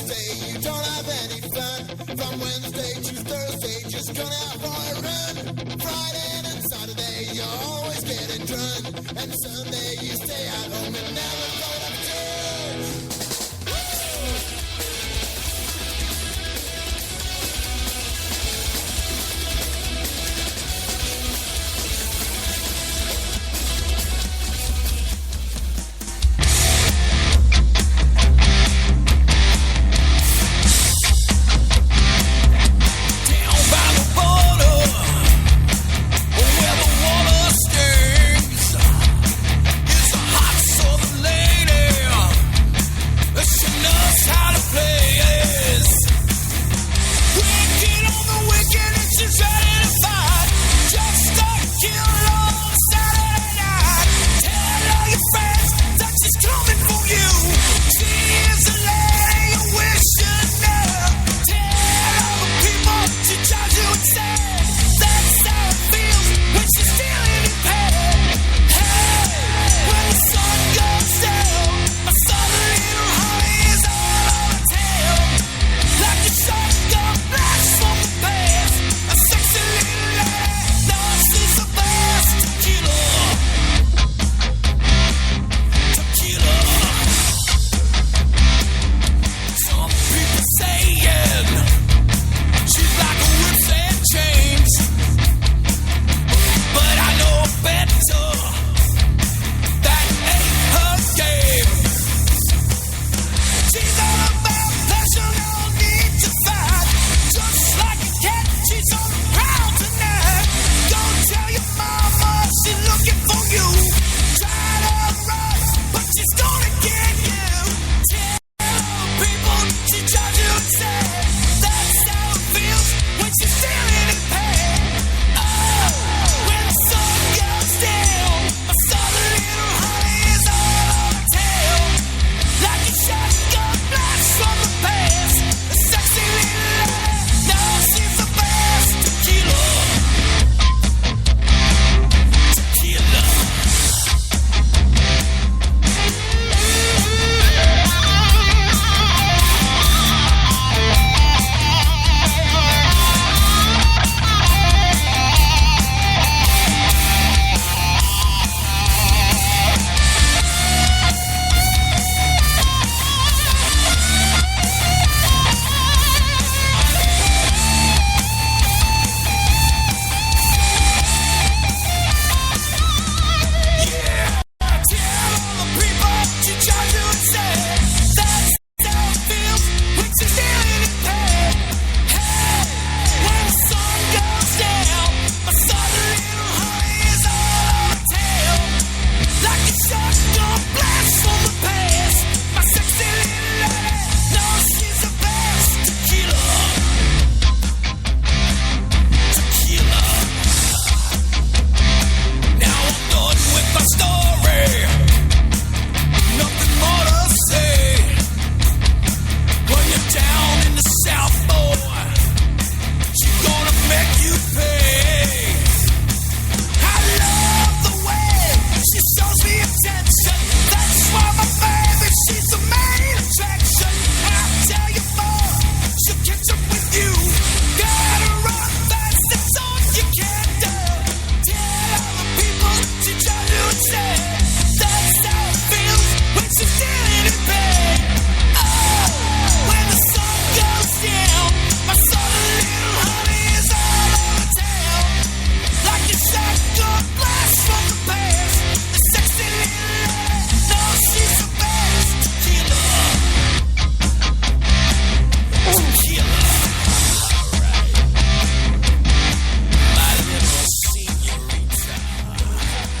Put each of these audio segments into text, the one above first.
Tuesday, you don't have any fun. From Wednesday to Thursday, just gonna out for a run. Friday and Saturday, you're always getting drunk. And Sunday, you stay at home and never go to church.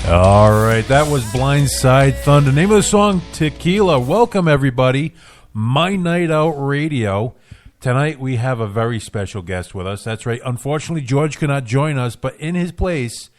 All right, that was Blindside Thunder. Name of the song, Tequila. Welcome, everybody. MyNightOut Radio. Tonight we have a very special guest with us. That's right. Unfortunately, George cannot join us, but in his place,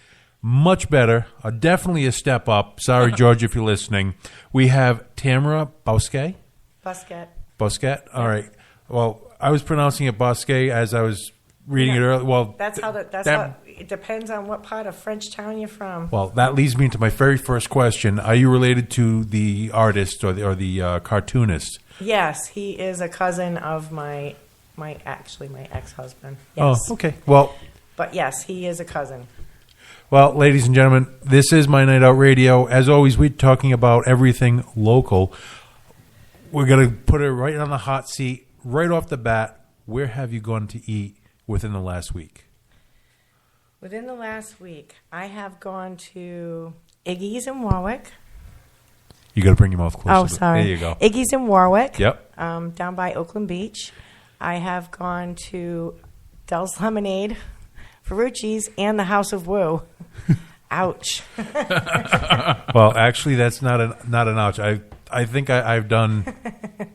much better, definitely a step up. Sorry, George, if you're listening. We have Tamara Bosquet. Busquet. All right. Well, I was pronouncing it Bosquet as I was reading it earlier. Well, That's how it depends on what part of Frenchtown you're from. Well, that leads me into my very first question. Are you related to the artist or the cartoonist? Yes, he is a cousin of my ex-husband. Yes. Oh, okay. Well, but yes, he is a cousin. Well, ladies and gentlemen, this is My Night Out Radio. As always, we're talking about everything local. We're going to put it right on the hot seat, right off the bat. Where have you gone to eat within the last week? Within the last week, I have gone to Iggy's in Warwick. You got to bring your mouth closer. Oh, sorry. There you go. Iggy's in Warwick. Yep. Down by Oakland Beach. I have gone to Dell's Lemonade, Ferrucci's, and the House of Woo. Ouch. Well, actually, that's not an ouch. I think I've done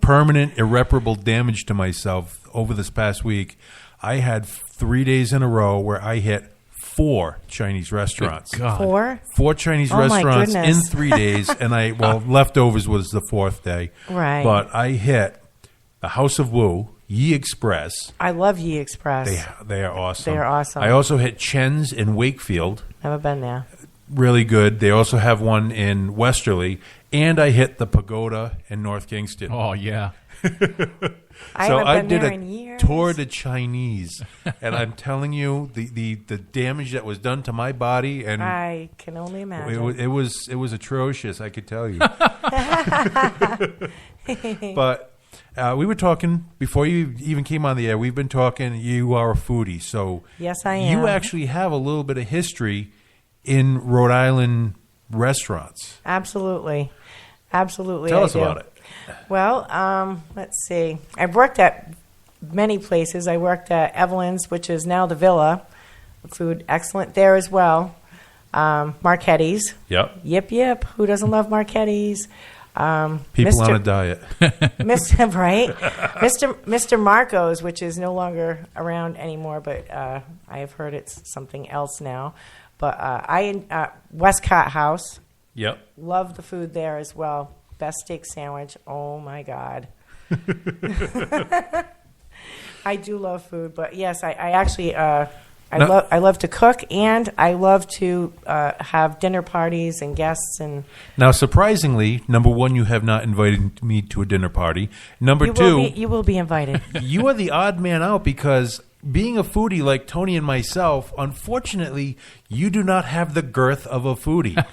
permanent, irreparable damage to myself over this past week. I had 3 days in a row where I hit 4 Chinese restaurants. God. 4 Chinese Oh, my restaurants in goodness. 3 days, and leftovers was the 4th day. Right. But I hit the House of Woo, Yi Express. I love Yi Express. They are awesome. They are awesome. I also hit Chen's in Wakefield. Never been there. Really good. They also have one in Westerly. And I hit the Pagoda in North Kingston. Oh, yeah. I So haven't I been did there a in years. tour to Chinese. And I'm telling you, the damage that was done to my body, and I can only imagine. it was atrocious, I could tell you. But we were talking before you even came on the air. We've been talking. You are a foodie, so Yes, I am. You actually have a little bit of history in Rhode Island restaurants. Absolutely. Tell us about it. Well, let's see. I've worked at many places. I worked at Evelyn's, which is now the Villa. Food excellent there as well. Marchetti's. Yep. Yip. Who doesn't love Marchetti's? People on a diet. Mr. Right, Mr. Marco's, which is no longer around anymore, but I have heard it's something else now. But Westcott House, Yep. love the food there as well. Best steak sandwich. Oh my God. I do love food, but yes, I actually I love to cook, and I love to have dinner parties and guests. And Now, surprisingly, number one, you have not invited me to a dinner party. Number two, you will be invited. you are the odd man out because being a foodie like Tony and myself, unfortunately, you do not have the girth of a foodie.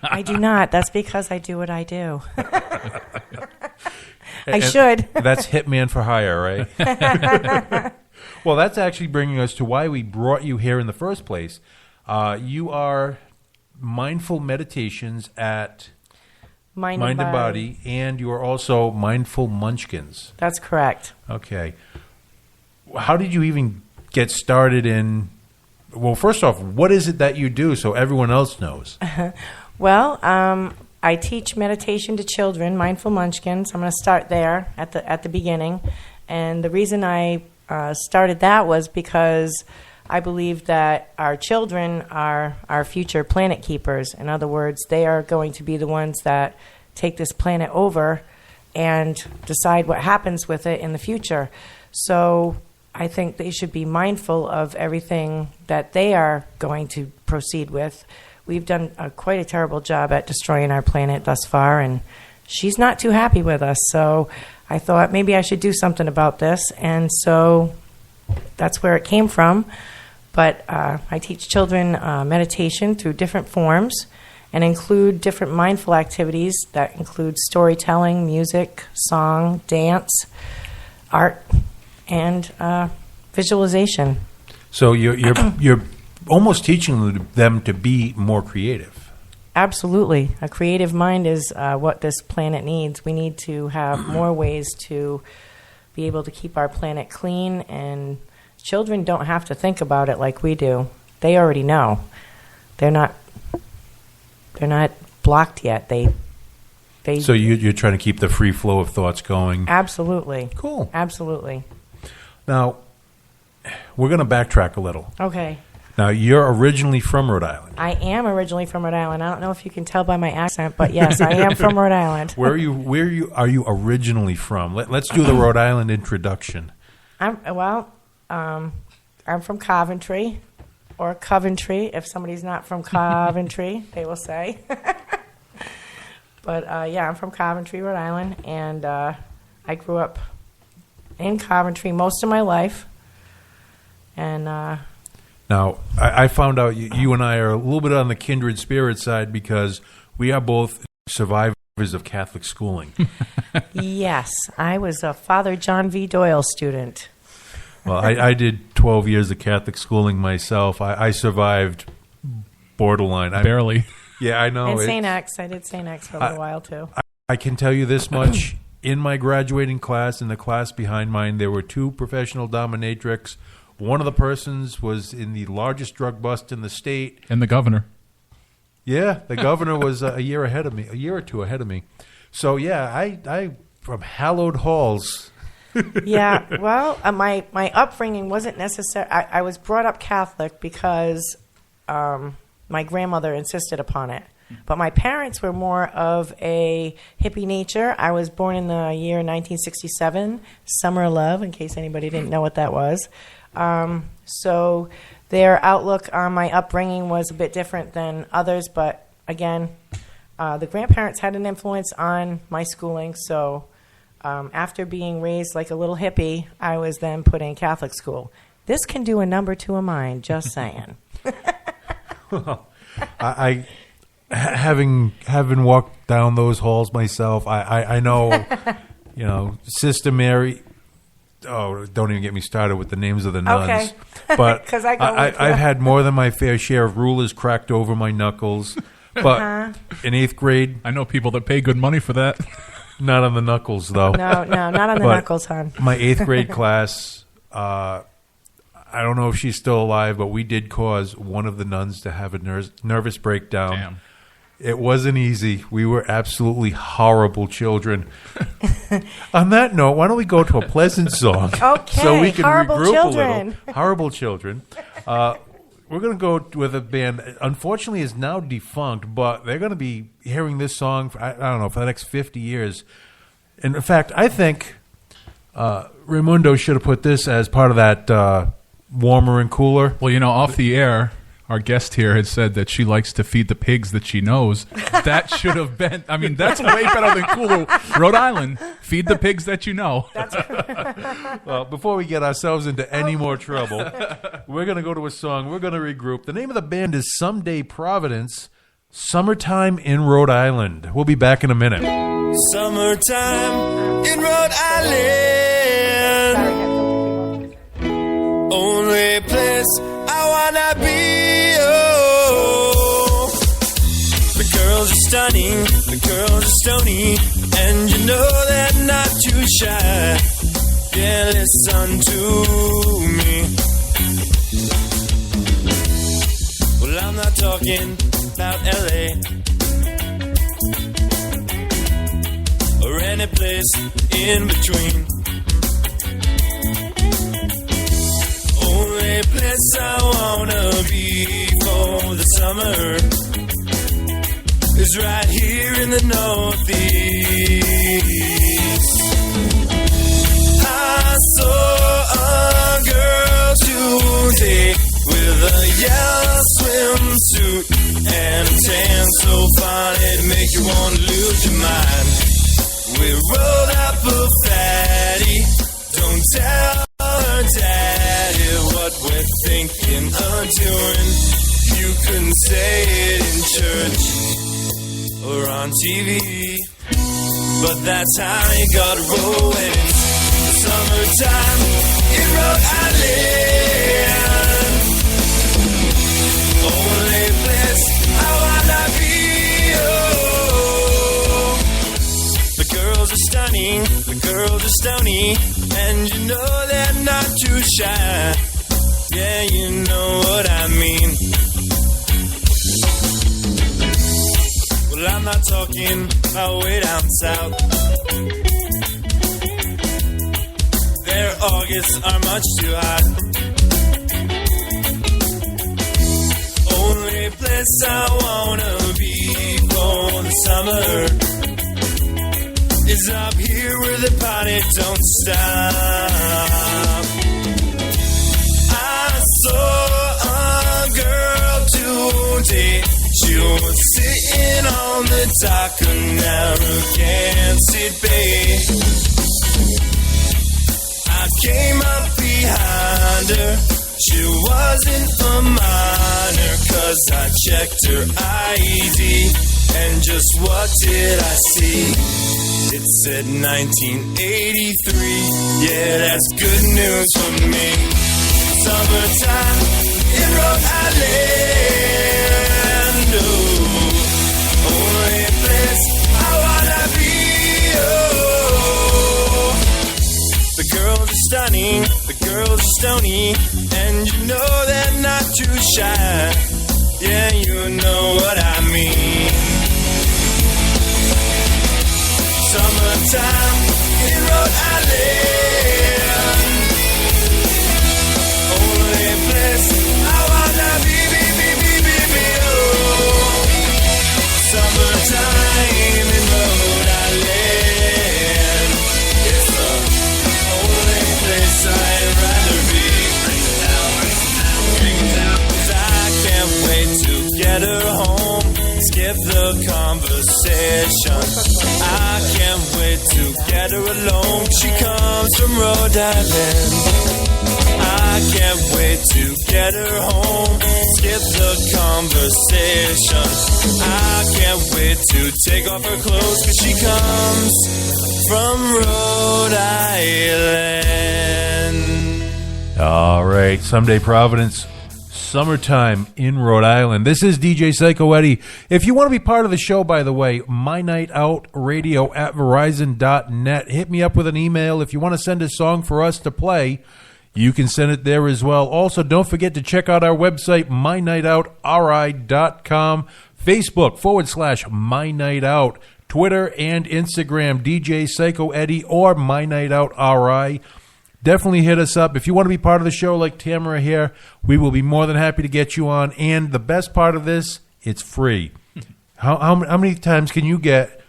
I do not. That's because I do what I do. I should. That's Hitman for Hire, right? Well, that's actually bringing us to why we brought you here in the first place. You are Mindful Meditations at Mind and Body, and you are also Mindful Munchkins. That's correct. Okay. How did you even get started in... Well, first off, what is it that you do so everyone else knows? Well, I teach meditation to children, Mindful Munchkins. I'm going to start there at the beginning. And the reason I started that was because I believe that our children are our future planet keepers. In other words, they are going to be the ones that take this planet over and decide what happens with it in the future. So I think they should be mindful of everything that they are going to proceed with. We've done quite a terrible job at destroying our planet thus far, and she's not too happy with us. So I thought maybe I should do something about this, and so that's where it came from. But I teach children meditation through different forms and include different mindful activities that include storytelling, music, song, dance, art, and visualization. So you're almost teaching them to be more creative. Absolutely. A creative mind is what this planet needs. We need to have more ways to be able to keep our planet clean, and children don't have to think about it like we do. They already know. They're not blocked yet. They So you're trying to keep the free flow of thoughts going. Absolutely. Cool. Absolutely. Now, we're going to backtrack a little. Okay. Now, you're originally from Rhode Island. I am originally from Rhode Island. I don't know if you can tell by my accent, but yes, I am from Rhode Island. Where are you originally from? Let's do the Rhode Island introduction. I I'm from Coventry, or Coventry, if somebody's not from Coventry, they will say. But, I'm from Coventry, Rhode Island, and I grew up in Coventry most of my life. And now, I found out you and I are a little bit on the kindred spirit side because we are both survivors of Catholic schooling. yes, I was a Father John V. Doyle student. Well, I did 12 years of Catholic schooling myself. I survived borderline. Barely. Yeah, I know. And St. X. I did St. X for a little while, too. I can tell you this much. In my graduating class, in the class behind mine, there were 2 professional dominatrix. One of the persons was in the largest drug bust in the state. And the governor. Yeah, the governor was a year or two ahead of me. So, yeah, I from hallowed halls. Yeah, well, my upbringing wasn't necessary. I was brought up Catholic because my grandmother insisted upon it. But my parents were more of a hippie nature. I was born in the year 1967, Summer of Love, in case anybody didn't know what that was. So their outlook on my upbringing was a bit different than others. But again, the grandparents had an influence on my schooling. So after being raised like a little hippie, I was then put in Catholic school. This can do a number 2 of mine, just saying. Well, I having walked down those halls myself, I know, Sister Mary. Oh, don't even get me started with the names of the nuns. Okay. But 'Cause I've had more than my fair share of rulers cracked over my knuckles. But in 8th grade, I know people that pay good money for that. not on the knuckles though. No, not on the But knuckles, hon. My 8th grade class. I don't know if she's still alive, but we did cause one of the nuns to have a nervous breakdown. Damn. It wasn't easy. We were absolutely horrible children. On that note, why don't we go to a pleasant song Okay, so we can horrible regroup children. a little. Horrible children. We're going to go with a band, unfortunately, is now defunct, but they're going to be hearing this song, for, I don't know, for the next 50 years. And in fact, I think Raimundo should have put this as part of that warmer and cooler. Well, off the air, our guest here had said that she likes to feed the pigs that she knows. That should have been, that's way better than cooler. Rhode Island, feed the pigs that you know. Well, before we get ourselves into any more trouble, we're going to go to a song. We're going to regroup. The name of the band is Someday Providence, Summertime in Rhode Island. We'll be back in a minute. Summertime in Rhode Island, only place I wanna be. Oh, the girls are stunning, the girls are stony, and you know they're not too shy. Yeah, listen to me. Well, I'm not talking about LA or any place in between. Only place I wanna be for the summer is right here in the Northeast. I saw a girl today with a yellow swimsuit and a tan so fine it'd make you wanna lose your mind. We rolled up a fatty, don't tell her daddy what we're thinking of doing. You couldn't say it in church or on TV, but that's how you gotta roll when it's summertime in Rhode Island. Only place I wanna be. Oh, the girls are stunning, the girls are stony, and you know they're not too shy. Yeah, you know what I mean. Well, I'm not talking about way down south. Their Augusts are much too hot. Only place I wanna be for the summer is up here where the party don't stop. I soccer Narragansett Bay. I came up behind her. She wasn't a minor, 'cause I checked her ID. And just what did I see? It said 1983. Yeah, that's good news for me. Summertime in Rhode Island. Oh, only place I wanna be. Oh, the girls are stunning, the girls are stony, and you know they're not too shy. Yeah, you know what I mean. Summertime in Rhode Island. Only place I wanna be, oh. Summertime in Rhode Island. It's the only place I'd rather be. Bring it down, bring it down. 'Cause I can't wait to get her home. Skip the conversation. I can't wait to get her alone. She comes from Rhode Island. I can't wait to get her home. Skip the conversation. I can't wait to take off her clothes, 'cause she comes from Rhode Island. All right, Someday Providence. Summertime in Rhode Island. This is DJ Psycho Eddie. If you want to be part of the show, by the way, MyNightOut Radio at Verizon.net. Hit me up with an email. If you want to send a song for us to play, you can send it there as well. Also, don't forget to check out our website, MyNightOutRI.com, Facebook /MyNightOut, Twitter and Instagram, DJ Psycho Eddie or MyNightOutRI. Definitely hit us up. If you want to be part of the show like Tamara here, we will be more than happy to get you on. And the best part of this, it's free. How many times can you get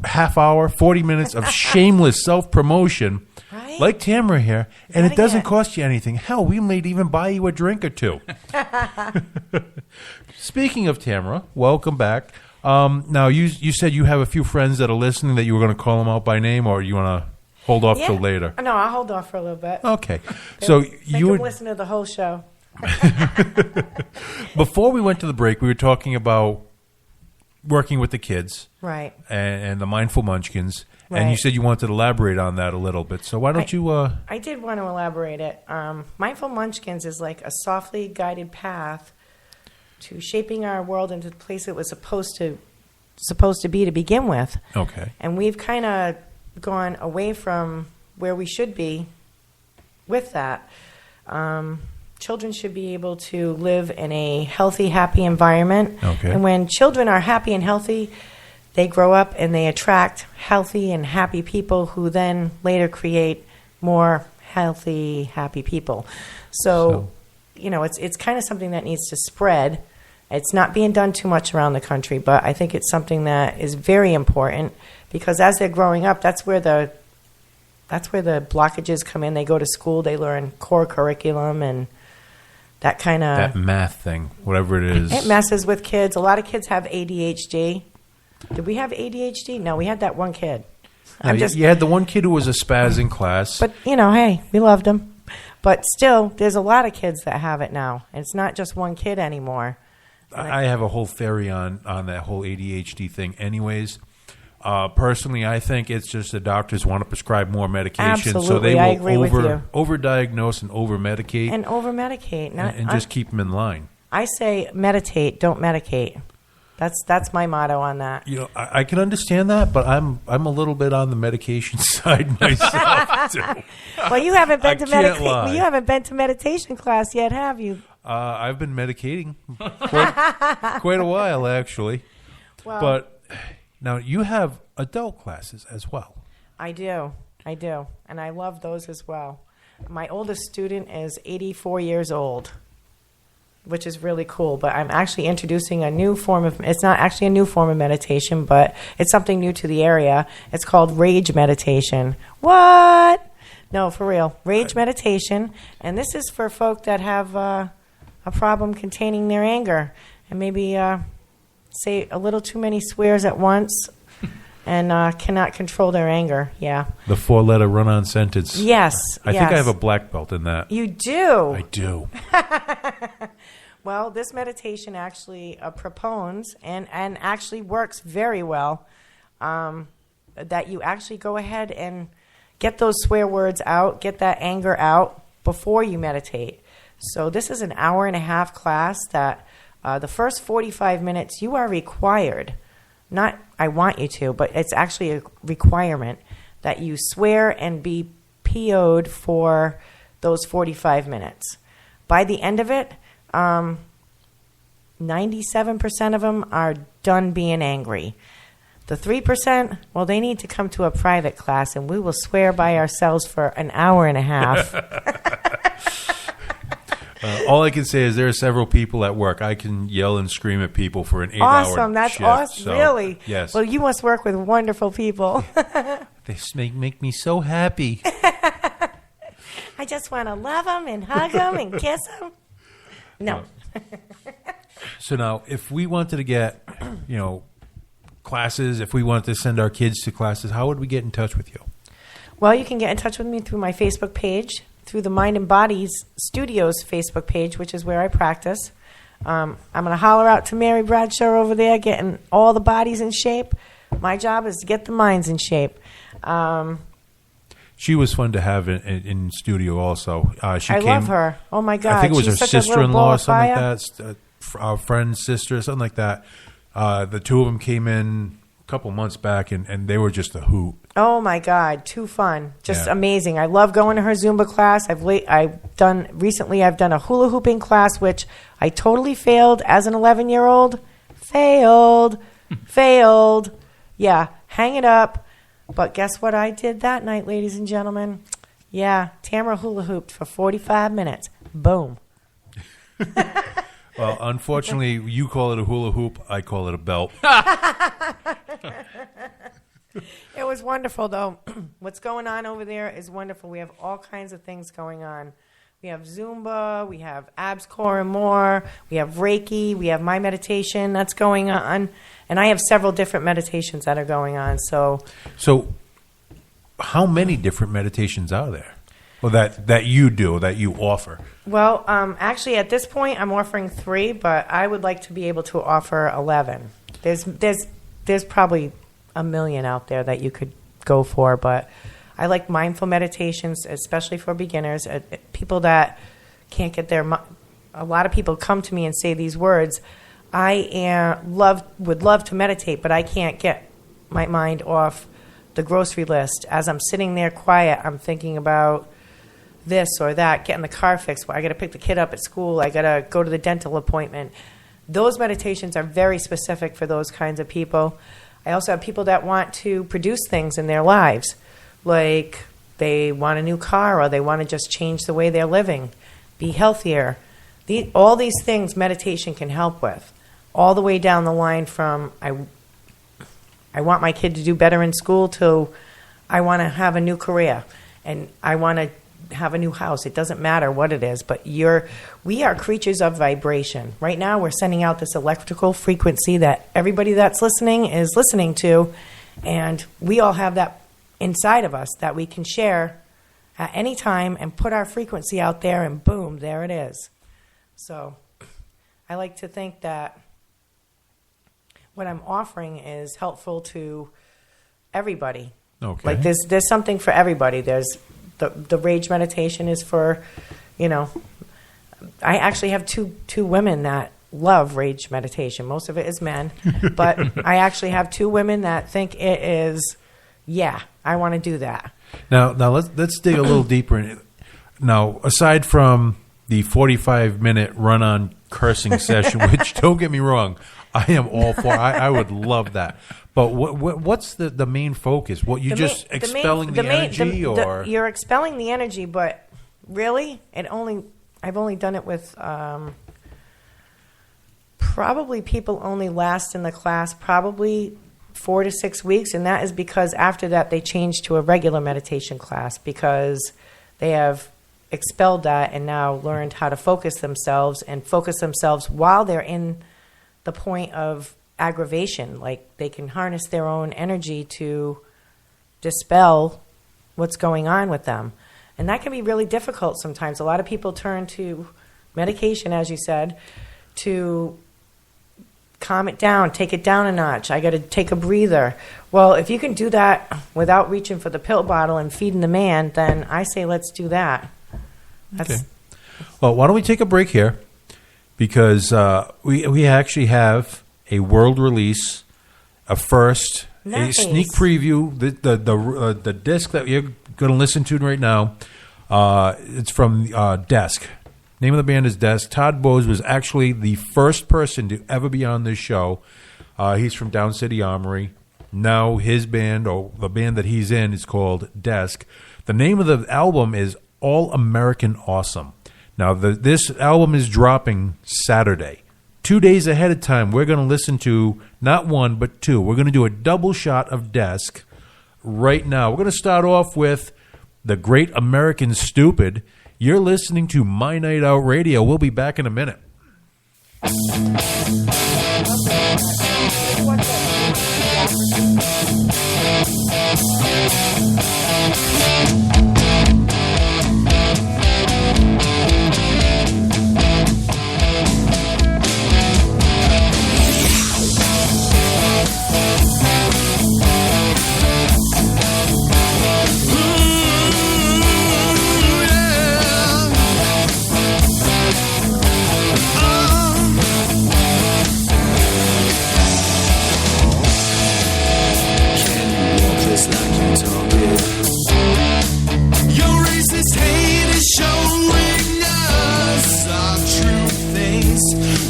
half hour, 40 minutes of shameless self-promotion Right? like Tamara here, and it gotta doesn't get- cost you anything? Hell, we might even buy you a drink or two. Speaking of Tamara, welcome back. Now, you said you have a few friends that are listening that you were going to call them out by name, or you want to hold off till later? No, I'll hold off for a little bit. Okay. So They you can would, listen to the whole show. before we went to the break, we were talking about working with the kids Right. and the mindful munchkins, and you Right. said you wanted to elaborate on that a little bit. So why don't you? I did want to elaborate it. Mindful Munchkins is like a softly guided path to shaping our world into the place it was supposed to be to begin with. Okay. And we've kind of gone away from where we should be with that. Children should be able to live in a healthy, happy environment. Okay. And when children are happy and healthy, they grow up and they attract healthy and happy people who then later create more healthy, happy people. So it's kind of something that needs to spread. It's not being done too much around the country, but I think it's something that is very important because as they're growing up, that's where the blockages come in. They go to school, they learn core curriculum and that kind that of math thing, whatever it is. it messes with kids. A lot of kids have ADHD. Did we have ADHD? No, we had that one kid. You had the one kid who was a spaz in class. But, hey, we loved him. But still, there's a lot of kids that have it now. And it's not just one kid anymore. I have a whole theory on that whole ADHD thing anyways. Personally, I think it's just the doctors want to prescribe more medication. So Absolutely, they I will agree with you. overdiagnose and over-medicate. And over-medicate. And just keep them in line. I say meditate, don't medicate. That's my motto on that. I can understand that, but I'm a little bit on the medication side myself too. Well, you haven't been I can't lie. Well, you haven't been to meditation class yet, have you? I've been medicating quite a while, actually. Well, But now you have adult classes as well. I do, and I love those as well. My oldest student is 84 years old, which is really cool. But I'm actually introducing a new form of. It's not actually a new form of meditation, but it's something new to the area. It's called rage meditation. What? No, for real, rage meditation, and this is for folk that have a problem containing their anger and maybe say a little too many swears at once and cannot control their anger. Yeah. The 4-letter run-on sentence. Yes. I think I have a black belt in that. You do? I do. Well, this meditation actually propones and actually works very well, that you actually go ahead and get those swear words out, get that anger out before you meditate. So this is an hour-and-a-half class that the first 45 minutes you are required, not I want you to, but it's actually a requirement that you swear and be PO'd for those 45 minutes. By the end of it, 97% of them are done being angry. The 3%, well, they need to come to a private class, and we will swear by ourselves for an hour and a half. All I can say is there are several people at work. I can yell and scream at people for an 8-hour Awesome. That's shift. awesome. So, really? Yes. Well, you must work with wonderful people. They make me so happy. I just want to love them and hug them and kiss them. No. So now, if we wanted to get, classes, if we wanted to send our kids to classes, how would we get in touch with you? Well, you can get in touch with me through my Facebook page, through the Mind and Bodies Studios Facebook page, which is where I practice. I'm going to holler out to Mary Bradshaw over there, getting all the bodies in shape. My job is to get the minds in shape. She was fun to have in studio also. I love her. Oh, my God. I think it was She's her such a little sister-in-law ball or of something fire. like that. Our friend's sister, something like that. The two of them came in a couple months back, and they were just a hoot. Oh my God, too fun, just Yeah. amazing. I love going to her Zumba class. I've done a hula hooping class, which I totally failed as an 11-year-old. Failed. Yeah, hang it up. But guess what I did that night, ladies and gentlemen? Yeah, Tamara hula hooped for 45 minutes. Boom. Well, unfortunately, you call it a hula hoop. I call it a belt. It was wonderful, though. What's going on over there is wonderful. We have all kinds of things going on. We have Zumba, we have abs, core, and more. We have Reiki, we have my meditation that's going on. And I have several different meditations that are going on. So how many different meditations are there? Well, that you do, that you offer? Well, actually, at this point, I'm offering 3, but I would like to be able to offer 11. There's probably a million out there that you could go for, but I like mindful meditations, especially for beginners, people that can't get their. A lot of people come to me and say these words. I would love to meditate, but I can't get my mind off the grocery list. As I'm sitting there quiet, I'm thinking about this or that, getting the car fixed. I got to pick the kid up at school. I got to go to the dental appointment. Those meditations are very specific for those kinds of people. I also have people that want to produce things in their lives, like they want a new car or they want to just change the way they're living, be healthier. All these things meditation can help with, all the way down the line from I want my kid to do better in school to I want to have a new career and I want to have a new house. It doesn't matter what it is, but we are creatures of vibration. Right now we're sending out this electrical frequency that everybody that's listening is listening to, and we all have that inside of us that we can share at any time and put our frequency out there, and boom, there it is. So I like to think that what I'm offering is helpful to everybody. Okay. Like there's something for everybody. There's the rage meditation is for, I actually have two women that love rage meditation. Most of it is men, but I actually have 2 women that think it is, I want to do that. Now let's dig a little deeper in it. Now, aside from the 45-minute run-on cursing session, which, don't get me wrong, I am all for. I would love that. But what's the main focus? What you just expelling the energy, or you're expelling the energy? But really, I've only done it with probably people only last in the class probably 4 to 6 weeks, and that is because after that they change to a regular meditation class because they have expelled that and now learned how to focus themselves while they're in the point of aggravation. Like they can harness their own energy to dispel what's going on with them. And that can be really difficult sometimes. A lot of people turn to medication, as you said, to calm it down, take it down a notch. I got to take a breather. Well, if you can do that without reaching for the pill bottle and feeding the man, then I say let's do that. Okay. Well, why don't we take a break here? Because we actually have a world release, a first, Nice. a sneak preview. The disc that you're going to listen to right now, it's from Desk. Name of the band is Desk. Todd Bowes was actually the first person to ever be on this show. He's from Down City Armory. Now his band, or the band that he's in, is called Desk. The name of the album is All American Awesome. Now, this album is dropping Saturday. 2 days ahead of time, we're going to listen to not one, but two. We're going to do a double shot of Desk right now. We're going to start off with The Great American Stupid. You're listening to My Night Out Radio. We'll be back in a minute.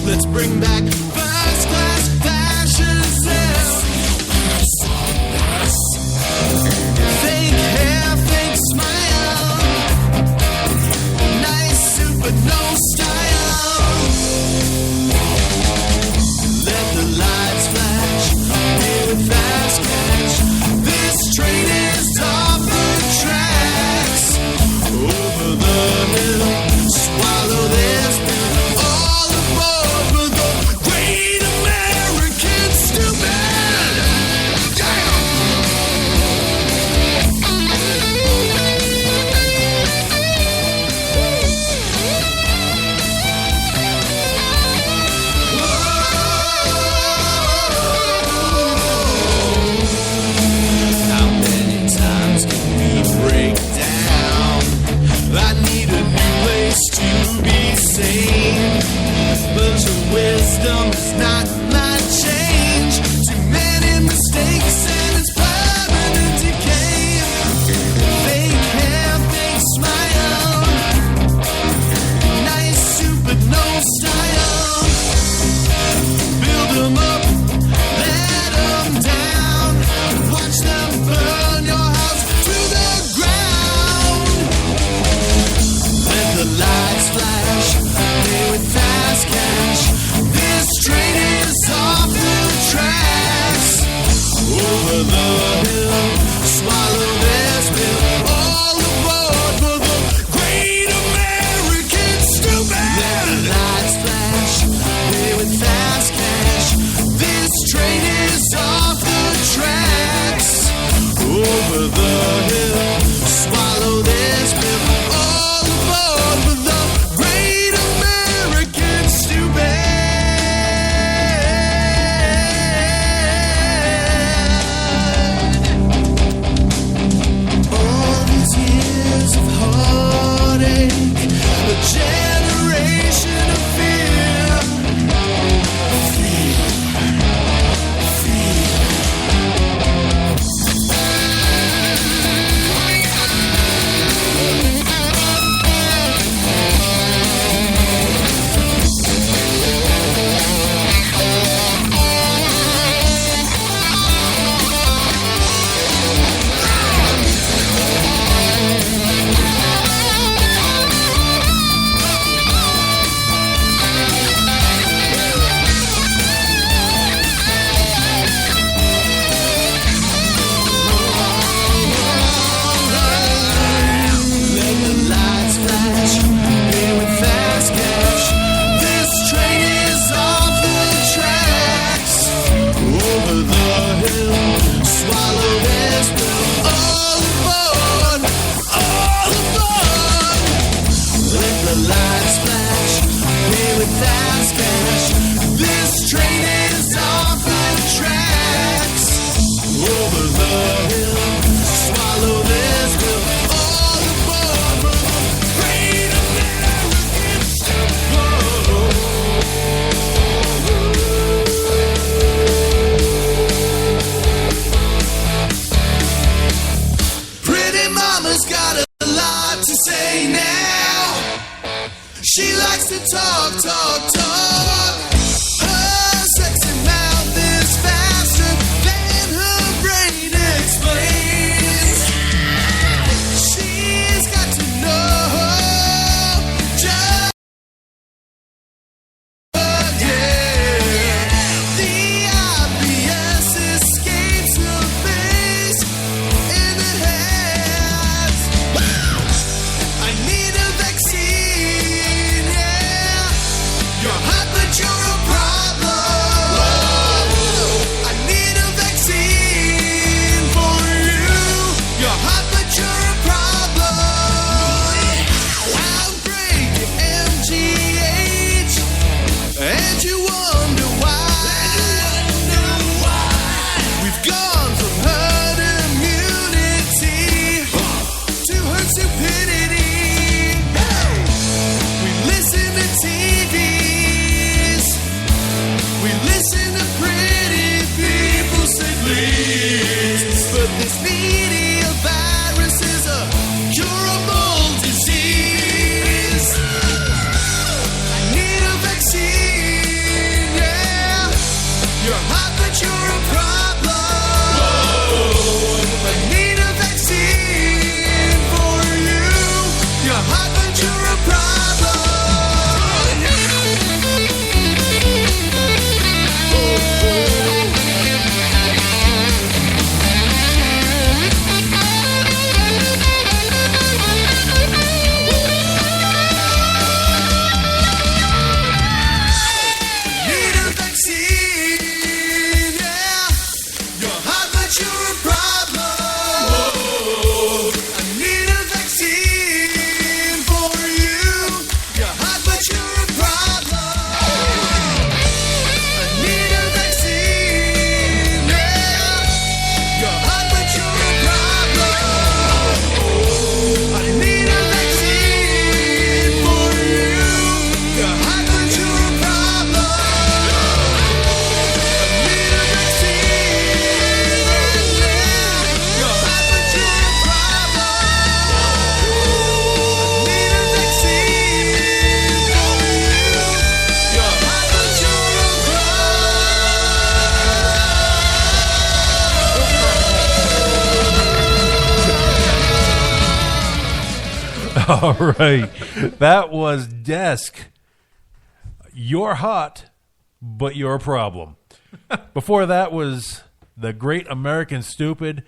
Let's bring back first class fashion fake hair, fake smile, nice suit but no style. Let the lights flash, pay with fast cash. This train is off the tracks, over the hill, swallow this bill. All aboard, we'll go She likes to talk, talk, talk. Her sexy mouth is faster than her brain explains. She's got to know just the obvious escapes her face in the head. I need a vaccine, yeah. You're hot, but you're a problem. I need a vaccine for you. You're hot, but you're a problem. Outbreak MGH, and you wonder why. We've gone from herd immunity to herd stupidity. We listen to TVs. We listen to pretty people say please. But this media virus is a curable disease. I need a vaccine, yeah. You're hot, but you're a problem. I need a vaccine for you. You're hot, but you're a Need a vaccine, yeah. You're hot, but you're a problem. I need a vaccine for you. You're hot, but you're a problem. I need a vaccine, yeah. You're hot, but you're a problem. I need a vaccine for you. You're hot, but you're a problem. All right. That was Desk. You're hot, but you're a problem. Before that was the Great American Stupid.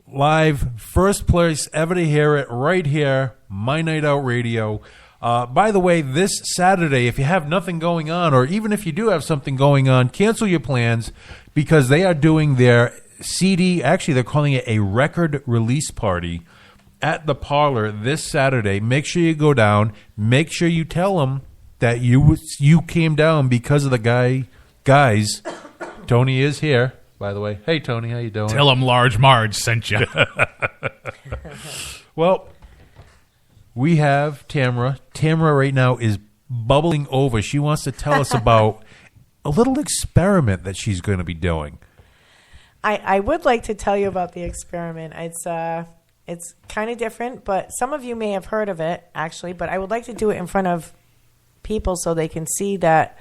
Live, first place ever to hear it right here, My Night Out Radio. By the way, this Saturday, if you have nothing going on, or even if you do have something going on, cancel your plans because they are doing their CD, actually they're calling it a record release party at the Parlor this Saturday. Make sure you go down. Make sure you tell them that you came down because of the guys. Tony is here, by the way. Hey, Tony, how you doing? Tell him Large Marge sent you. Well, we have Tamara. Tamara right now is bubbling over. She wants to tell us about a little experiment that she's going to be doing. I would like to tell you about the experiment. It's kind of different, but some of you may have heard of it, actually. But I would like to do it in front of people so they can see that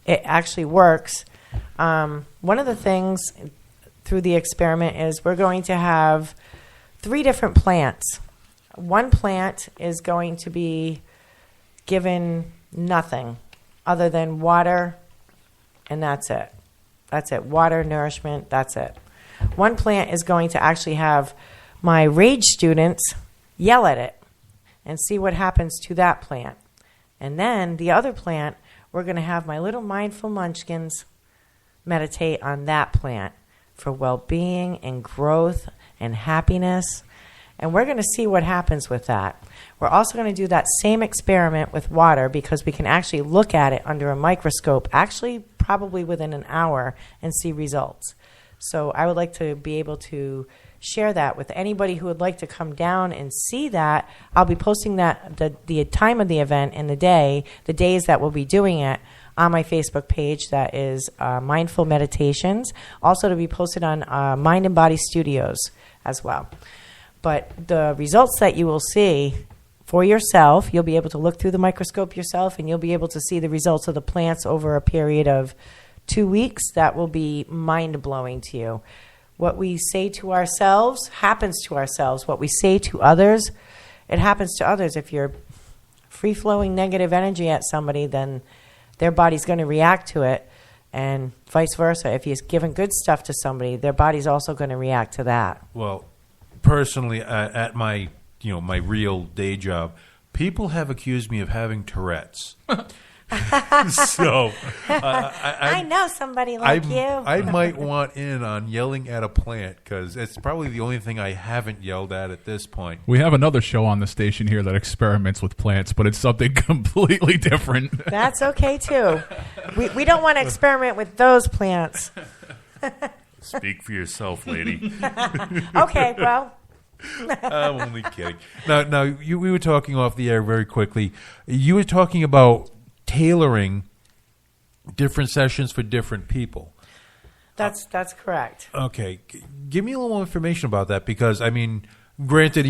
it actually works. One of the things through the experiment is we're going to have 3 different plants. One plant is going to be given nothing other than water, and that's it. That's it. Water, nourishment, that's it. One plant is going to actually have my rage students yell at it and see what happens to that plant. And then the other plant, we're going to have my little mindful munchkins meditate on that plant for well-being and growth and happiness. And we're going to see what happens with that. We're also going to do that same experiment with water because we can actually look at it under a microscope, actually probably within an hour, and see results. So I would like to be able to share that with anybody who would like to come down and see that. I'll be posting that the time of the event and the days that we'll be doing it on my Facebook page. That is Mindful Meditations. Also to be posted on Mind and Body Studios as well. But the results that you will see for yourself. You'll be able to look through the microscope yourself, and you'll be able to see the results of the plants over a period of 2 weeks. That will be mind-blowing to you. What we say to ourselves happens to ourselves. What we say to others, it happens to others. If you're free-flowing negative energy at somebody, then their body's going to react to it, and vice versa. If you're giving good stuff to somebody, their body's also going to react to that. Well, personally, at my my real day job, people have accused me of having Tourette's. So I know somebody like you. I might want in on yelling at a plant, because it's probably the only thing I haven't yelled at this point. We have another show on the station here that experiments with plants, but it's something completely different. That's okay, too. We don't want to experiment with those plants. Speak for yourself, lady. Okay, well. I'm only kidding. Now, we were talking off the air very quickly. You were talking about tailoring different sessions for different people. That's correct. Okay. Give me a little more information about that, because, I mean, granted,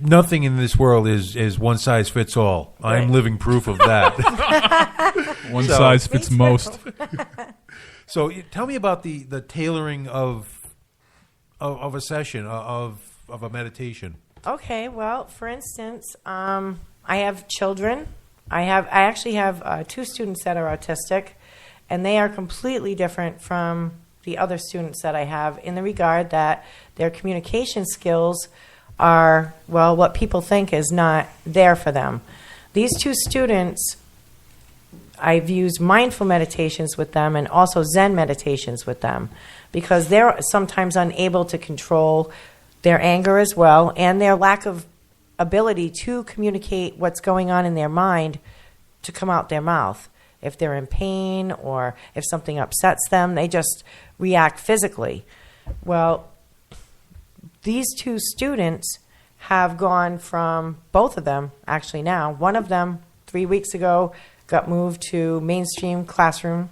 nothing in this world is one size fits all. Right. I'm living proof of that. One size fits most. So tell me about the tailoring of a session, of a meditation. Okay, well, for instance, I have children. I actually have 2 students that are autistic, and they are completely different from the other students that I have in the regard that their communication skills are, well, what people think is not there for them. These 2 students, I've used mindful meditations with them and also Zen meditations with them, because they're sometimes unable to control their anger as well, and their lack of ability to communicate what's going on in their mind to come out their mouth. If they're in pain or if something upsets them, they just react physically. Well, these 2 students have gone from, both of them actually now, one of them 3 weeks ago got moved to mainstream classroom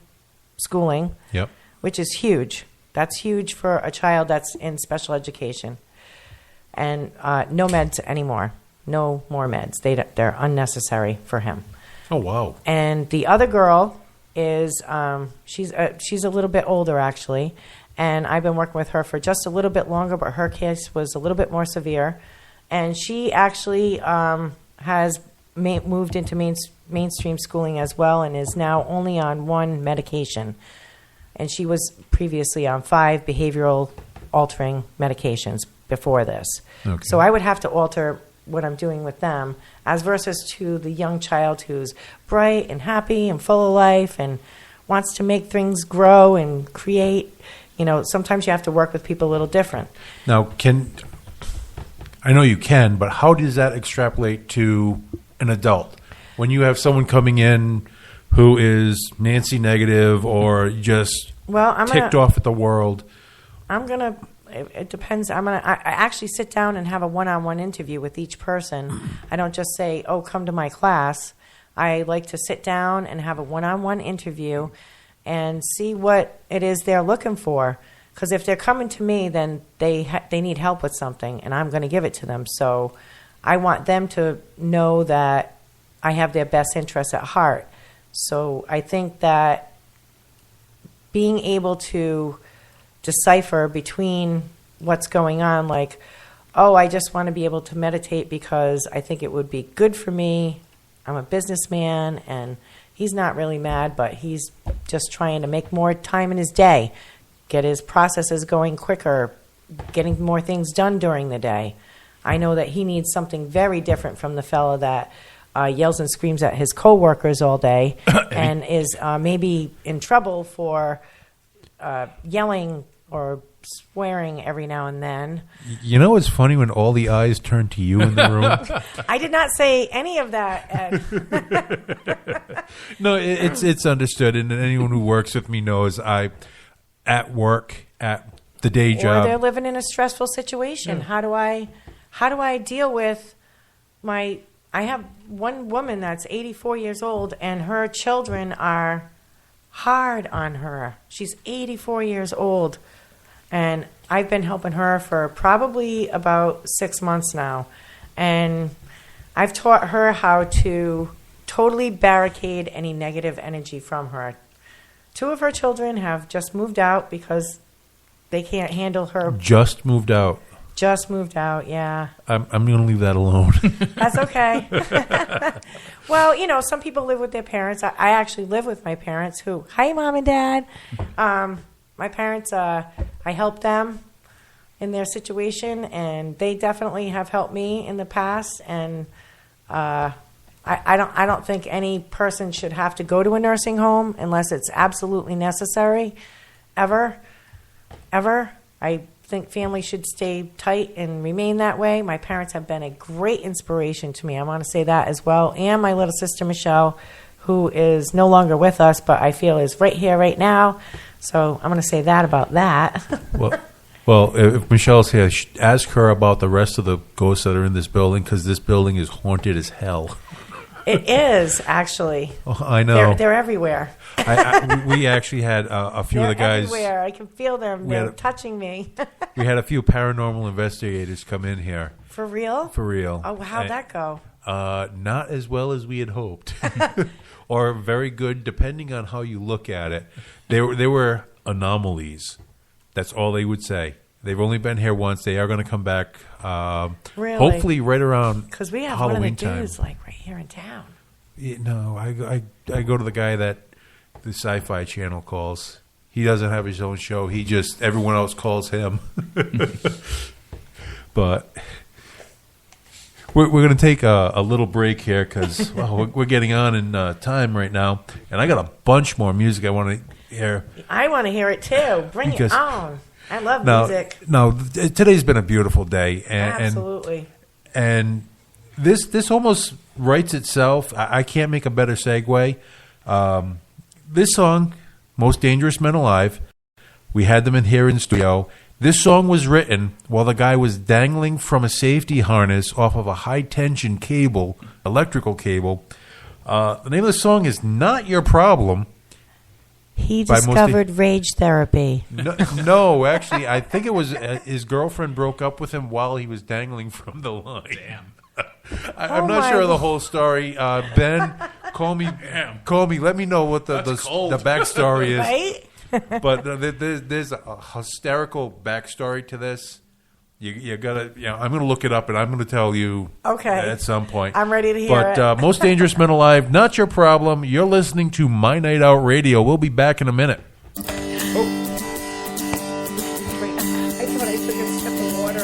schooling, Yep. which is huge. That's huge for a child that's in special education. And no meds anymore. No more meds. They're unnecessary for him. Oh, wow. And the other girl is, she's a little bit older, actually. And I've been working with her for just a little bit longer, but her case was a little bit more severe. And she actually has moved into mainstream schooling as well, and is now only on 1 medication. And she was previously on 5 behavioral altering medications before this. Okay. So I would have to alter what I'm doing with them, as versus to the young child who's bright and happy and full of life and wants to make things grow and create. Sometimes you have to work with people a little different. Now, I know you can, but how does that extrapolate to an adult? When you have someone coming in who is Nancy negative or just ticked off at the world. It depends. I actually sit down and have a one-on-one interview with each person. I don't just say, "Oh, come to my class." I like to sit down and have a one-on-one interview and see what it is they're looking for. Because if they're coming to me, then they need help with something, and I'm going to give it to them. So I want them to know that I have their best interests at heart. So I think that being able to decipher between what's going on, like, oh, I just want to be able to meditate because I think it would be good for me. I'm a businessman, and he's not really mad, but he's just trying to make more time in his day, get his processes going quicker, getting more things done during the day. I know that he needs something very different from the fellow that yells and screams at his coworkers all day and is maybe in trouble for yelling or swearing every now and then. You know what's funny when all the eyes turn to you in the room? I did not say any of that, Ed. No, it's understood, and anyone who works with me knows at work, at the day job. Or they're living in a stressful situation. Yeah. How do I deal with I have one woman that's 84 years old, and her children are hard on her. She's 84 years old, and I've been helping her for probably about 6 months now. And I've taught her how to totally barricade any negative energy from her. 2 of her children have just moved out because they can't handle her. Just moved out. Just moved out, yeah. I'm going to leave that alone. That's okay. Well, you know, some people live with their parents. I actually live with my parents who, hi, Mom and Dad. My parents, I help them in their situation, and they definitely have helped me in the past. And I don't think any person should have to go to a nursing home unless it's absolutely necessary, ever. I think families should stay tight and remain that way. My parents have been a great inspiration to me. I want to say that as well. And my little sister, Michelle, who is no longer with us, but I feel is right here, right now. So I'm going to say that about that. Well, if Michelle's here, ask her about the rest of the ghosts that are in this building, because this building is haunted as hell. It is, actually. Oh, I know. They're everywhere. We actually had a few They're of the guys. everywhere. I can feel them. They're touching me. We had a few paranormal investigators come in here. For real? For real. Oh, how'd that go? Not as well as we had hoped. Or very good, depending on how you look at it. They were anomalies. That's all they would say. They've only been here once. They are going to come back, Really? hopefully right around Because we have Halloween one of the time. dudes like right here in town. No, I go to the guy that the Sci-Fi Channel calls. He doesn't have his own show. He just, everyone else calls him. But we're going to take a little break here because we're getting on in time right now. And I got a bunch more music I want to hear. I want to hear it too. Bring Because- it on. I love Now, music. today's been a beautiful day. Absolutely. And this almost writes itself. I can't make a better segue. This song, Most Dangerous Men Alive, we had them in here in the studio. This song was written while the guy was dangling from a safety harness off of a high-tension cable, electrical cable. The name of the song is Not Your Problem. He By most discovered rage therapy. No, actually, I think it was his girlfriend broke up with him while he was dangling from the line. Damn. I'm not sure of the whole story. Ben, call me. Let me know what the backstory is. Right? But there's a hysterical backstory to this. You gotta, I'm gonna look it up and I'm gonna tell you. Okay. At some point. I'm ready to hear But Most Dangerous Men Alive, Not Your Problem. You're listening to My Night Out Radio. We'll be back in a minute. I thought I took a sip of water.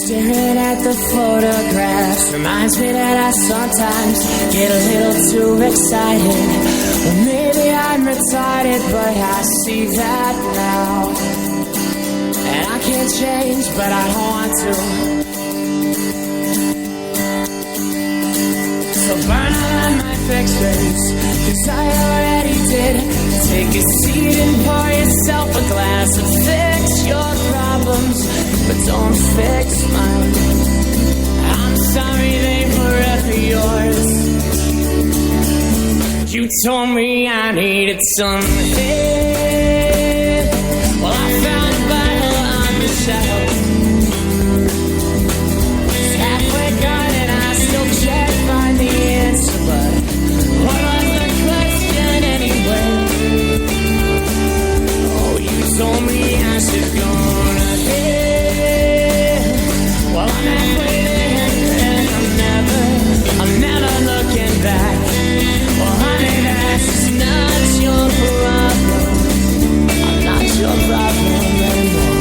Staring at the photographs reminds me that I sometimes get a little too excited. Well, maybe I'm retarded, but I see that now. And I can't change, but I don't want to. So burn all my pictures, 'cause I already did. Take a seat and pour yourself a glass and fix your problems, but don't fix mine. I'm sorry they were ever yours. You told me I needed some help. Well, I found a Bible on the shelf. It's halfway gone and I still can't find the answer, but what was the question anyway? Oh, you told me I should go to hell. Well, I'm halfway there and I'm never looking back. Well, honey, that's not your problem. I'm not your problem anymore.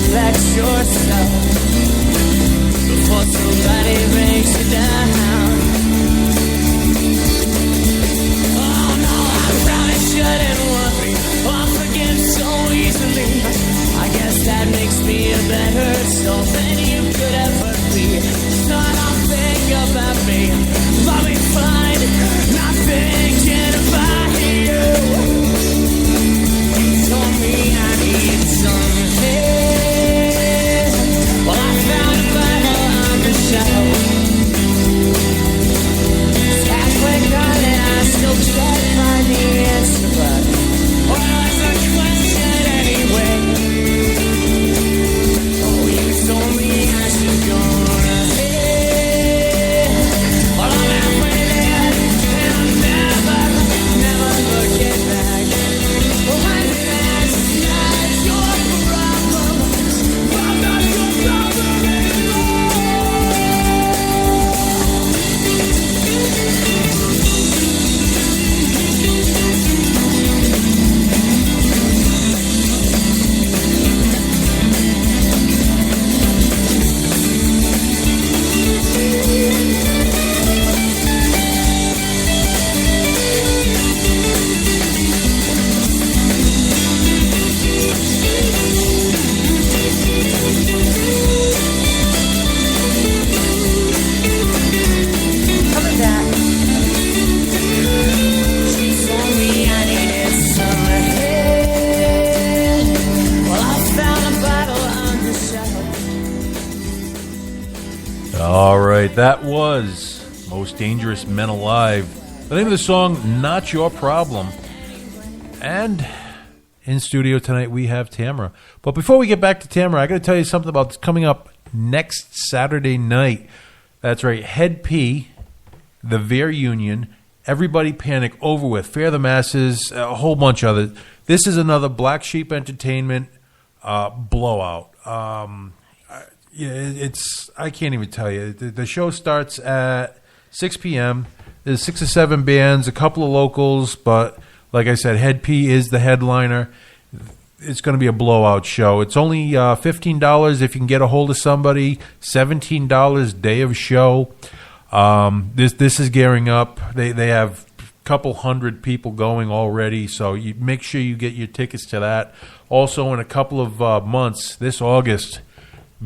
respect yourself before somebody brings you down. Oh no, I probably shouldn't worry or forgive so easily. I guess that makes me a better soul than you could ever be. So don't think about me, let me find not thinking about you. You told me I need some help. Well, I found a Bible on the shelf. It's halfway gone and I still can't find the answer, but well, it's a question anyway. Oh, you told me I should go ahead. Well, I'm halfway there and I'm never looking back. Well, maybe that's not your problem. I'm not your problem anymore. Coming back. She told me I needed some help. Well, I found a bottle on the shelf. All right, that was Most Dangerous Men Alive. The name of the song, Not Your Problem. And in studio tonight we have Tamara. But before we get back to Tamara, I got to tell you something about coming up next Saturday night. That's right, Head P, the Veer Union, Everybody Panic, Over With, Fear the Masses, a whole bunch of others. This is another Black Sheep Entertainment blowout. Yeah, it's I can't even tell you. The show starts at 6 p.m. There's 6 or 7 bands, a couple of locals, but like I said, Head P is the headliner. It's going to be a blowout show. It's only $15 if you can get a hold of somebody. $17 day of show. This is gearing up. They have a couple hundred people going already, so you make sure you get your tickets to that. Also, in a couple of months, this August,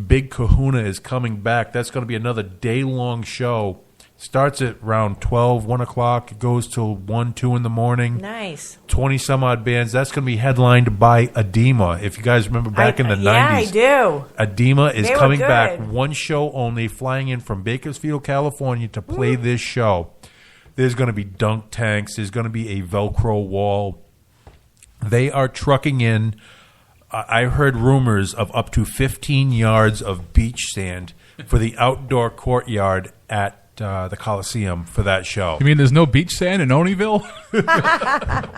Big Kahuna is coming back. That's going to be another day-long show. Starts at around 12, 1 o'clock. It goes till 1, 2 in the morning. Nice. 20-some-odd bands. That's going to be headlined by Edema. If you guys remember back in the 90s. Yeah, I do. Edema is They were coming good. back. One show only, flying in from Bakersfield, California to play this show. There's going to be dunk tanks. There's going to be a Velcro wall. They are trucking in, I heard rumors of up to 15 yards of beach sand for the outdoor courtyard at the Coliseum for that show. You mean there's no beach sand in Oneyville?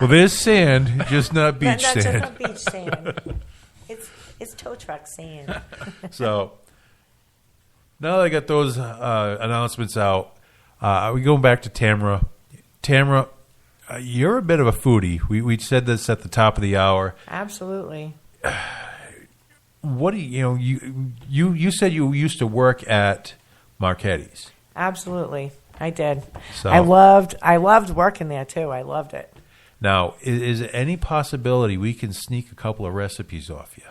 Well, there's sand, just not beach That's just sand. not beach sand. It's tow truck sand. So now that I got those announcements out, we going back to Tamara. Tamara, you're a bit of a foodie. We said this at the top of the hour. Absolutely. What do you said you used to work at Marchetti's. Absolutely. I did. So- I loved working there too. I loved it. Now, is there any possibility we can sneak a couple of recipes off you?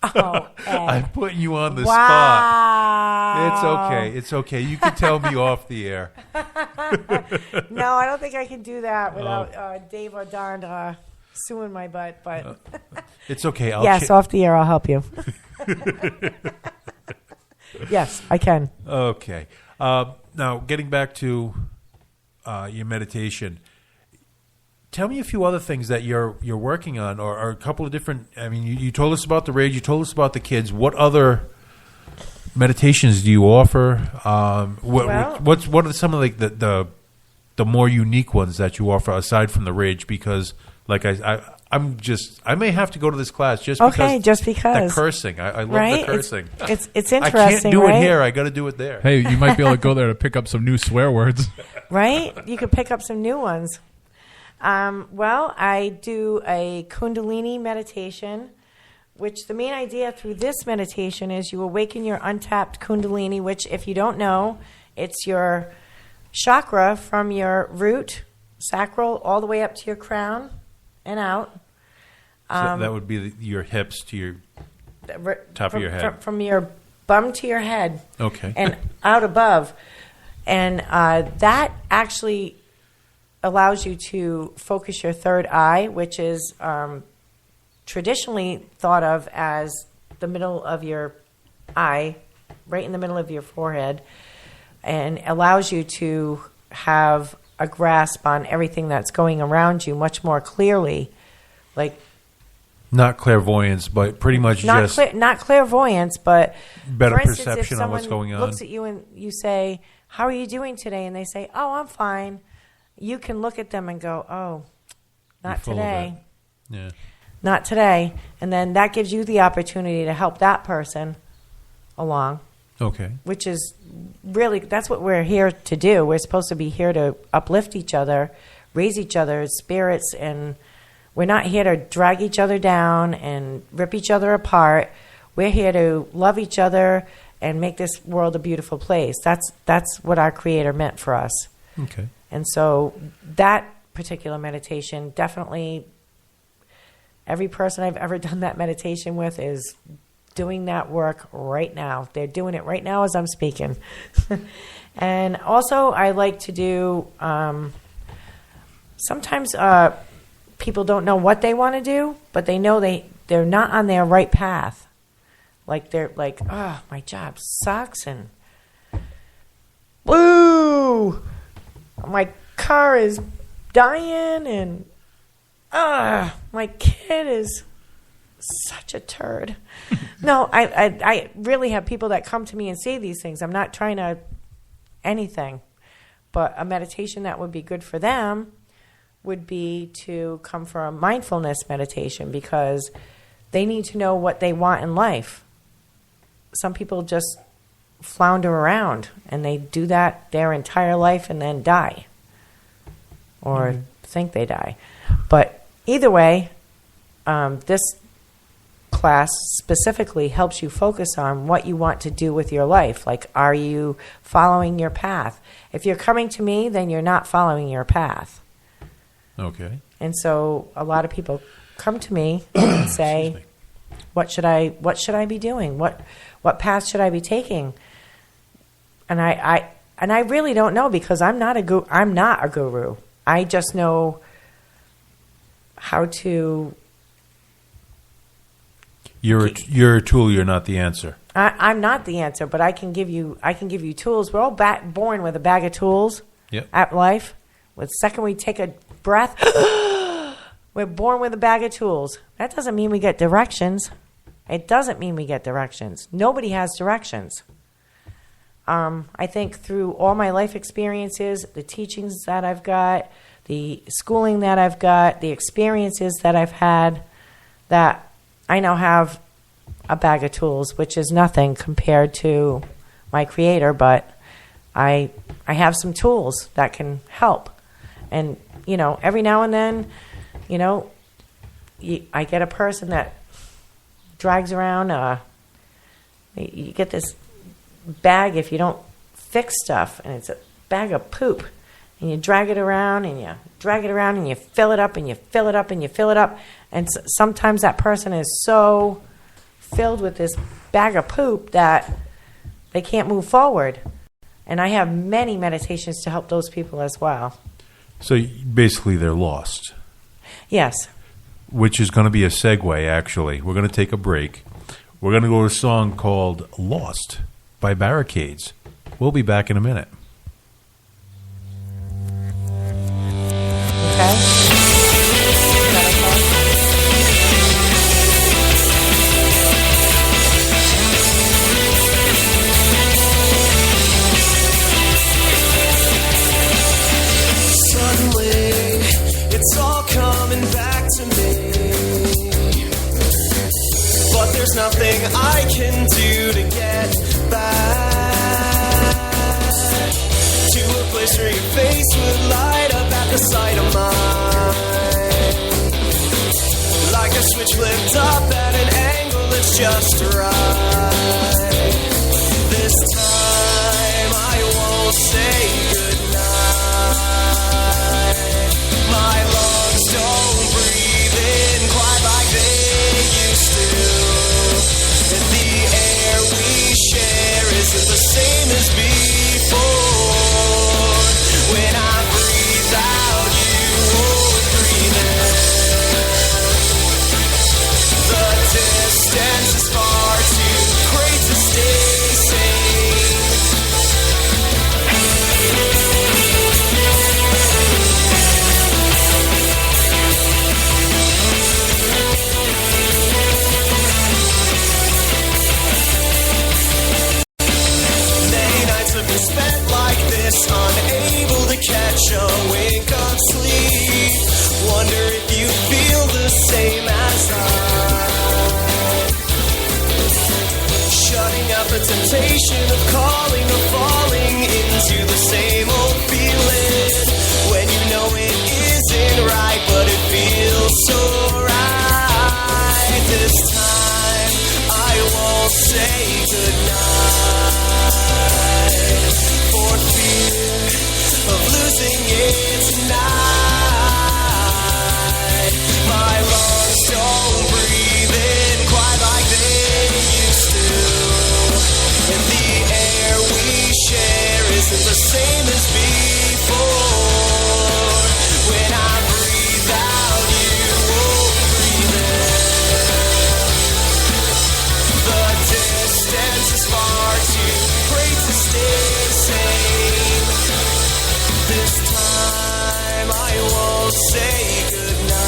Oh, Ed. I'm putting you on the Wow. spot. It's okay. It's okay. You can tell me off the air. No, I don't think I can do that without Dave or Don suing my butt. But It's okay. yes, off the air, I'll help you. Yes, I can. Okay. Now, getting back to your meditation, tell me a few other things that you're working on, or a couple of different. I mean, you told us about the rage. You told us about the kids. What other meditations do you offer? What are some of like the more unique ones that you offer aside from the rage? Because like I may have to go to this class just because. The cursing. I love right? the cursing. It's interesting. I can't do right? it here. I got to do it there. Hey, you might be able to go there to pick up some new swear words. Right? You could pick up some new ones. Well, I do a Kundalini meditation, which the main idea through this meditation is you awaken your untapped kundalini, which, if you don't know, it's your chakra from your root, sacral, all the way up to your crown and out. So that would be your hips to your top of your head. From your bum to your head. Okay. And out above. And that actually allows you to focus your third eye, which is traditionally thought of as the middle of your eye, right in the middle of your forehead, and allows you to have a grasp on everything that's going around you much more clearly. Like, not clairvoyance, but pretty much not clairvoyance, but better for instance, perception if on what's going on. looks at you and you say, "How are you doing today?" and they say, "Oh, I'm fine," you can look at them and go, "Oh, not full of today." it. Yeah. Not today. And then that gives you the opportunity to help that person along, Okay. which is really, that's what we're here to do. We're supposed to be here to uplift each other, raise each other's spirits, and we're not here to drag each other down and rip each other apart. We're here to love each other and make this world a beautiful place. That's what our Creator meant for us. Okay. And so that particular meditation, definitely every person I've ever done that meditation with is doing that work right now. They're doing it right now as I'm speaking. And also I like to do, sometimes people don't know what they want to do, but they know they're not on their right path. Like they're like, oh, my job sucks and woo, my car is dying and my kid is such a turd. No, I really have people that come to me and say these things. I'm not trying to anything, but a meditation that would be good for them would be to come for a mindfulness meditation, because they need to know what they want in life. Some people just flounder around and they do that their entire life and then die, or think they die. But either way, this class specifically helps you focus on what you want to do with your life. Like, are you following your path? If you're coming to me, then you're not following your path. Okay. And so a lot of people come to me and say, what should I be doing? What path should I be taking? And I really don't know, because I'm not a guru. I just know how to. You're a tool. You're not the answer. I'm not the answer, but I can give you tools. We're all born with a bag of tools. Yep. At life. The second we take a breath, we're born with a bag of tools. That doesn't mean we get directions. It doesn't mean we get directions. Nobody has directions. I think through all my life experiences, the teachings that I've got, the schooling that I've got, the experiences that I've had, that I now have a bag of tools, which is nothing compared to my Creator, but I have some tools that can help. And, every now and then, I get a person that drags around, you get this bag if you don't fix stuff, and it's a bag of poop. And you drag it around, and you drag it around, and you fill it up, and you fill it up, and you fill it up. And sometimes that person is so filled with this bag of poop that they can't move forward. And I have many meditations to help those people as well. So basically they're lost. Yes. Which is going to be a segue, actually. We're going to take a break. We're going to go to a song called Lost by Barricades. We'll be back in a minute. Okay. Is that okay? Suddenly, it's all coming back to me. But there's nothing I can do to get back to a place where your face would light up at the sight of mine. Like a switch flipped up at an angle just right. This time I won't say goodnight. My lungs don't breathe in quite like they used to. And the air we share isn't the same as before. When I breathe out, you won't breathe in. The distance is far too great to stay sane. Many nights have been spent like this, unable to catch a wink of sleep. Wonder if you feel the same as I. Shutting out the temptation of calling or falling into the same old feeling. When you know it isn't right, but it feels so right. This time I won't say goodnight, for fear of losing it tonight. My lungs don't breathe in quite like they used to. And the air we share isn't the same as before. When I breathe out, you won't breathe in. The distance is far too great to stay sane. This time I won't say goodnight.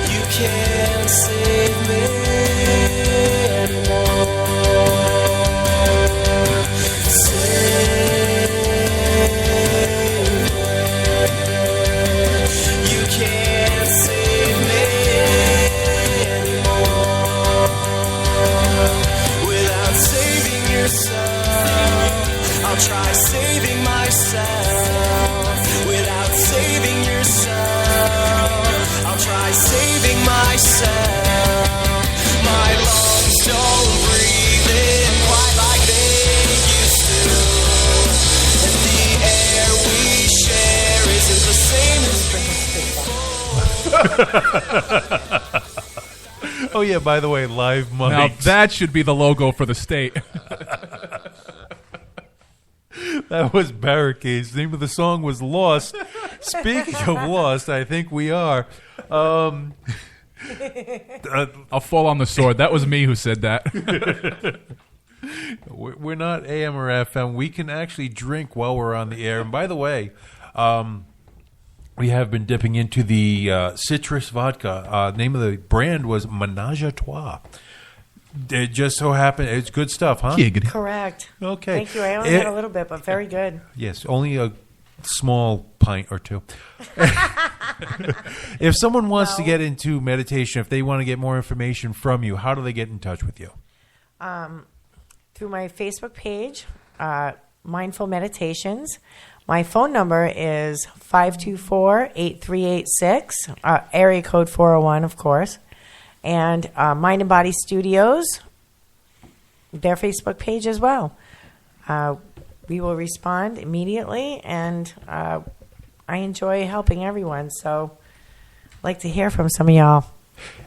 You can't save me anymore. Save me. You can't save me anymore. Without saving yourself, I'll try saving myself. Without saving yourself, I'll try saving myself. My lungs don't breathe in quite like they used to. And the air we share isn't the same as Oh yeah, by the way, live mics. Now that should be the logo for the state. That was Barricades. The name of the song was Lost. Speaking of Lost, I think we are. I'll fall on the sword. That was me who said that. We're not AM or FM. We can actually drink while we're on the air. And by the way, we have been dipping into the citrus vodka. Name of the brand was Menage a Trois. It just so happened, it's good stuff, huh? Giggity. Correct. Okay. Thank you. I only had a little bit, but very good. Yes, only a small pint or two. If someone wants to get into meditation, if they want to get more information from you, how do they get in touch with you? Through my Facebook page, Mindful Meditations. My phone number is 524-8386, area code 401, of course. And Mind and Body Studios, their Facebook page as well. We will respond immediately, and I enjoy helping everyone. So I'd like to hear from some of y'all.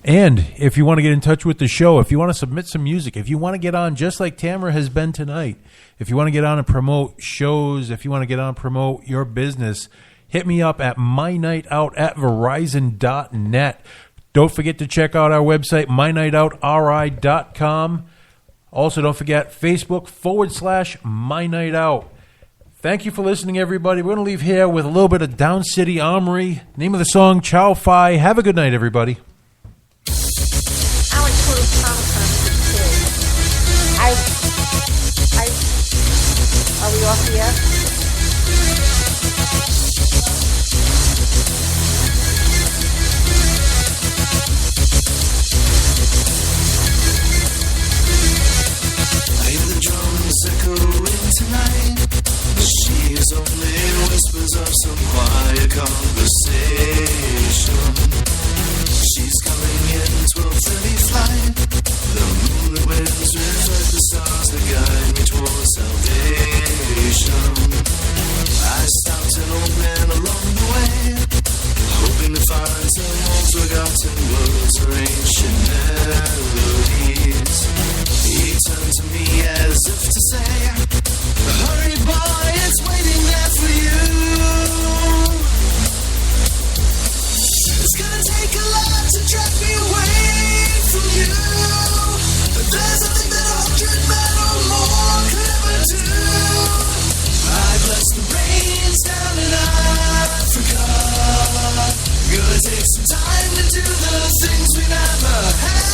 And if you want to get in touch with the show, if you want to submit some music, if you want to get on just like Tamara has been tonight, if you want to get on and promote shows, if you want to get on and promote your business, hit me up at mynightout@verizon.net. Don't forget to check out our website, mynightoutri.com. Also, don't forget Facebook.com/MyNightOut. Thank you for listening, everybody. We're going to leave here with a little bit of Down City Armory. Name of the song, Chow Fi. Have a good night, everybody. I went to Comic-Con too. Are we off the air? find some old forgotten words or ancient melodies. He turned to me as if to say, hurry boy, it's waiting there for you. It's gonna take a lot to drag me away from you, but there's nothing that 100 men or more could ever do. I bless the rains down in Africa. Gonna take some time to do the things we never had.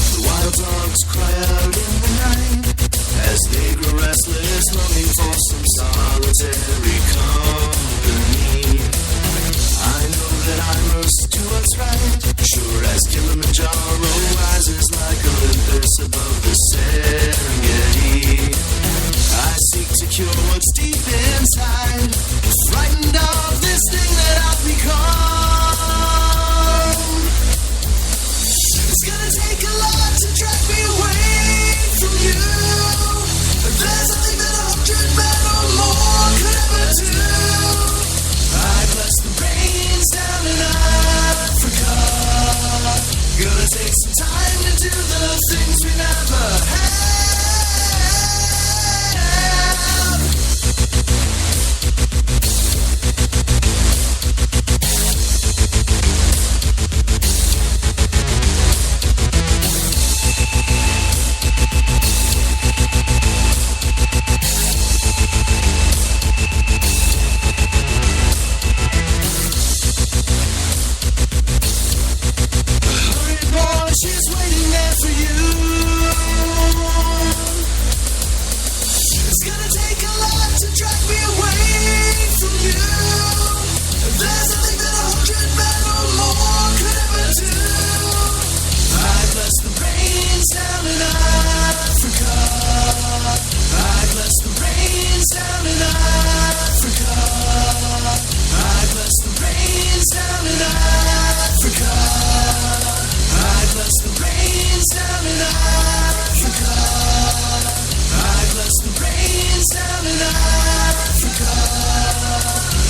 The wild dogs cry out in the night as they grow restless, longing for some solitary company. I know that I must do what's right, sure as Kilimanjaro rises like Olympus above the Serengeti. I seek to cure what's deep inside, frightened of this thing that I've become. It's gonna take a lot to drag me away from you, but there's nothing that 100 men or more could ever do. I bless the rains down in Africa. Gonna take some time to do the things we never had. She's waiting there for you. It's gonna take a lot to drag me away from you. There's nothing that 100 men or more could ever do. I bless the rains down in Africa. I bless the rains down in Africa. I bless the rains down in Africa. I bless the rains down in Africa. I bless the rains down in Africa.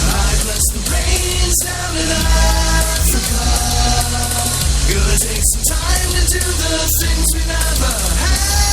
I bless the rains down in Africa. Gonna take some time to do the things we never had.